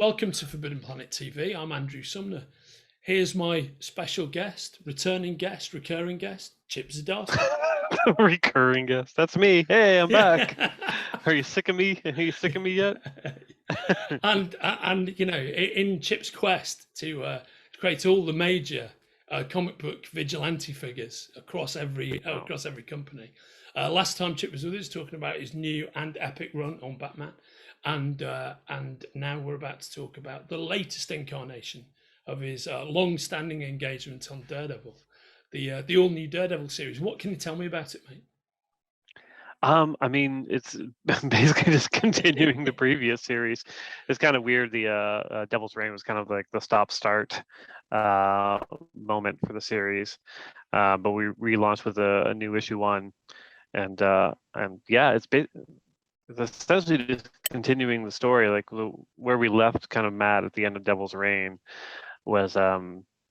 Welcome to Forbidden Planet TV. I'm Andrew Sumner. Here's my special guest, returning guest, recurring guest, Chip Zdarsky. Recurring guest. That's me. Hey, I'm back. Yeah. Are you sick of me? Are you sick of me yet? and you know, in Chip's quest to create all the major comic book vigilante figures across every Oh, company. Last time Chip was with us talking about his new and epic run on Batman, and now we're about to talk about the latest incarnation of his long-standing engagement on Daredevil, the all-new Daredevil series. What can you tell me about it, mate? I mean, it's basically just continuing the previous series. It's kind of weird. The Devil's Reign was kind of like the stop-start moment for the series, but we relaunched with a new issue 1, and yeah, it's essentially just continuing the story, like where we left kind of Matt at the end of Devil's Reign was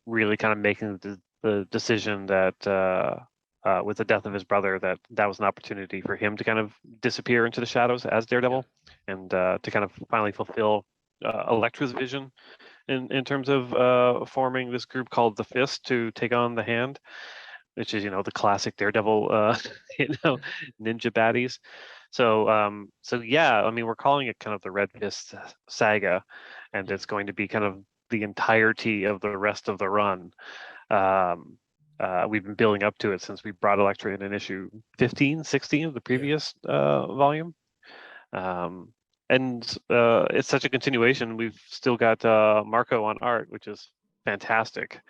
really kind of making the decision that with the death of his brother, that was an opportunity for him to kind of disappear into the shadows as Daredevil, and to kind of finally fulfill Elektra's vision in terms of forming this group called the Fist to take on the Hand, which is the classic Daredevil ninja baddies. So yeah, I mean, we're calling it kind of the Red Fist Saga, and it's going to be kind of the entirety of the rest of the run. We've been building up to it since we brought Elektra in issue 15, 16 of the previous volume. And it's such a continuation. We've still got Marco on art, which is fantastic.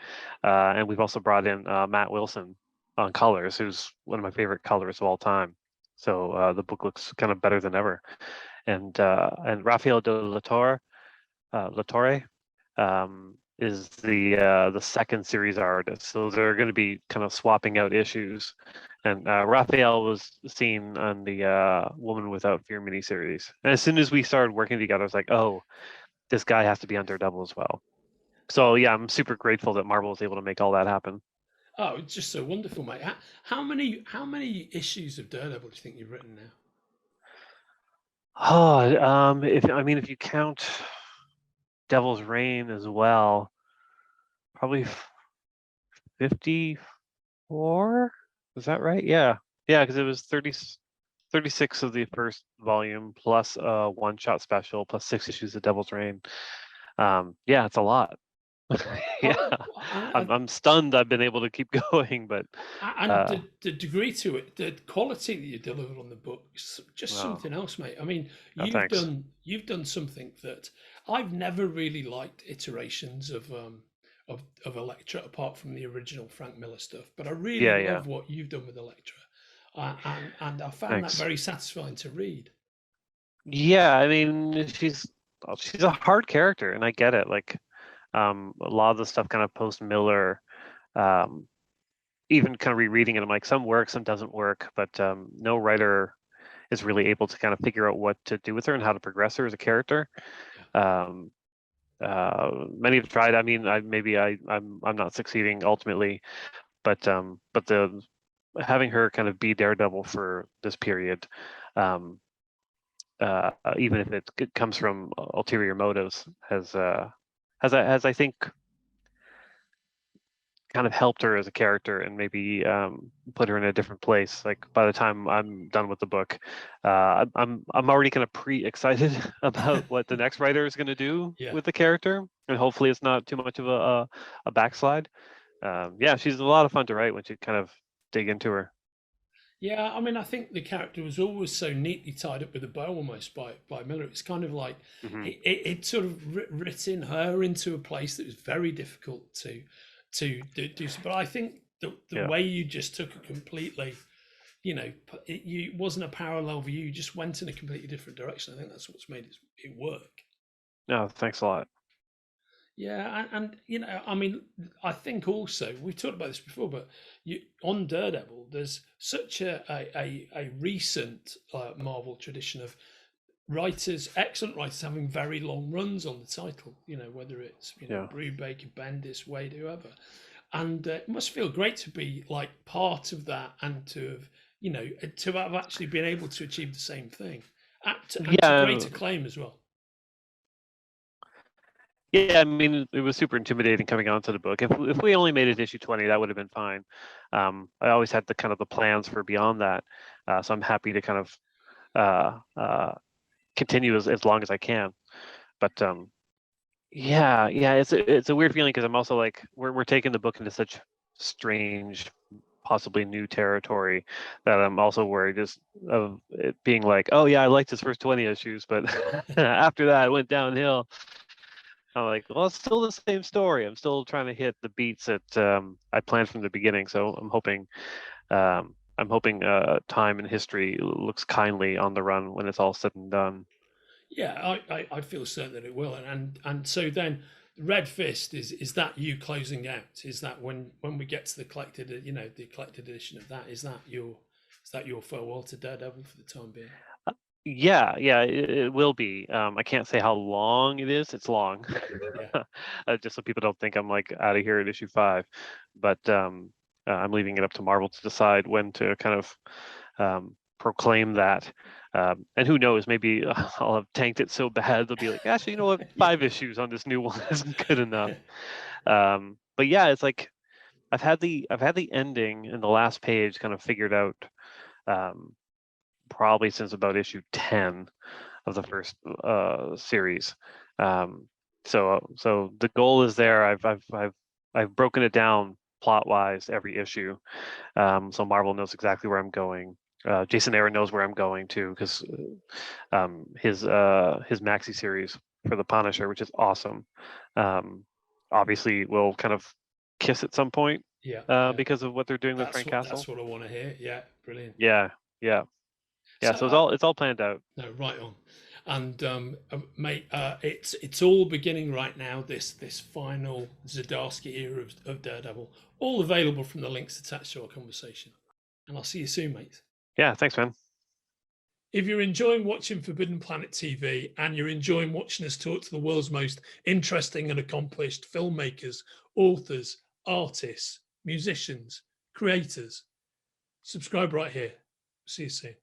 And we've also brought in Matt Wilson on colors, who's one of my favorite colors of all time. So the book looks kind of better than ever. And Rafael de La Torre is the second series artist. So they're going to be kind of swapping out issues. And Raphael was seen on the Woman Without Fear miniseries. And as soon as we started working together, I was like, oh, this guy has to be on Daredevil as well. So yeah, I'm super grateful that Marvel was able to make all that happen. Oh, it's just so wonderful, mate. How many issues of Daredevil do you think you've written now? Oh, if you count Devil's Reign as well, probably 54. Is that right? Yeah, because it was 36 of the first volume plus a one-shot special plus 6 issues of Devil's Reign. Yeah, it's a lot. Yeah, Oh, I'm stunned I've been able to keep going, but and the degree to it, the quality that you deliver on the books, just oh, something else, mate. I mean, oh, you've thanks. done something that I've never really liked iterations of Elektra apart from the original Frank Miller stuff, but I really Yeah, love what you've done with Elektra, and I found that thanks. very satisfying to read. Yeah, I mean, she's a hard character, and I get it. Like, a lot of the stuff kind of post Miller, um, even kind of rereading it, I'm like, some works, some doesn't work, but no writer is really able to kind of figure out what to do with her and how to progress her as a character. Um, Many have tried. I mean, I'm not succeeding ultimately, but the having her kind of be Daredevil for this period, um, even if it comes from ulterior motives, has I think kind of helped her as a character and maybe put her in a different place. Like by the time I'm done with the book, I'm already kind of pre-excited about what the next writer is going to do Yeah. with the character, and hopefully it's not too much of a backslide. Yeah, she's a lot of fun to write when you kind of dig into her. Yeah, I mean, I think the character was always so neatly tied up with a bow almost by Miller. It's kind of like Hmm. it sort of written her into a place that was very difficult do so. But I think the Yeah. way you just took it completely, it wasn't a parallel view. You just went in a completely different direction. I think that's what's made it work. No, thanks a lot. Yeah, and I mean, I think also we've talked about this before, but on Daredevil, there's such a recent Marvel tradition of writers, excellent writers, having very long runs on the title. Whether it's Yeah. Brubaker, Bendis, Wade, whoever, and it must feel great to be like part of that and to have actually been able to achieve the same thing, and to great Yeah. acclaim as well. Yeah, I mean, it was super intimidating coming onto the book. If we only made it issue 20, that would have been fine. I always had the kind of the plans for beyond that, so I'm happy to kind of continue as long as I can. But yeah, it's a weird feeling because I'm also like we're taking the book into such strange, possibly new territory that I'm also worried just of it being like, oh yeah, I liked his first 20 issues, but after that it went downhill. I'm like, well, it's still the same story. I'm still trying to hit the beats that I planned from the beginning. So I'm hoping time and history looks kindly on the run when it's all said and done. Yeah, I feel certain that it will. And so then Red Fist, is that you closing out? Is that when we get to the collected, the collected edition of that, is that your farewell to Daredevil for the time being? Yeah, it will be. I can't say how long it is. It's long, Yeah. just so people don't think I'm like out of here at issue 5. But I'm leaving it up to Marvel to decide when to kind of proclaim that. And who knows, maybe I'll have tanked it so bad they'll be like, actually, you know what, 5 issues on this new one isn't good enough. But yeah, it's like I've had the ending in the last page kind of figured out, probably since about issue 10 of the first series. So the goal is there. I've broken it down plot wise every issue, so Marvel knows exactly where I'm going. Jason Aaron knows where I'm going to, because his maxi series for the Punisher, which is awesome, obviously will kind of kiss at some point, Yeah. because of what they're doing with That's Frank what Castle. that's what I want to hear. Yeah, brilliant. Yeah, yeah, yeah. So So it's all planned out. no, right on. And mate, it's all beginning right now. This final Zdarsky era of Daredevil, all available from the links attached to our conversation. And I'll see you soon, mate. Yeah, thanks, man. If you're enjoying watching Forbidden Planet TV and you're enjoying watching us talk to the world's most interesting and accomplished filmmakers, authors, artists, musicians, creators, subscribe right here. See you soon.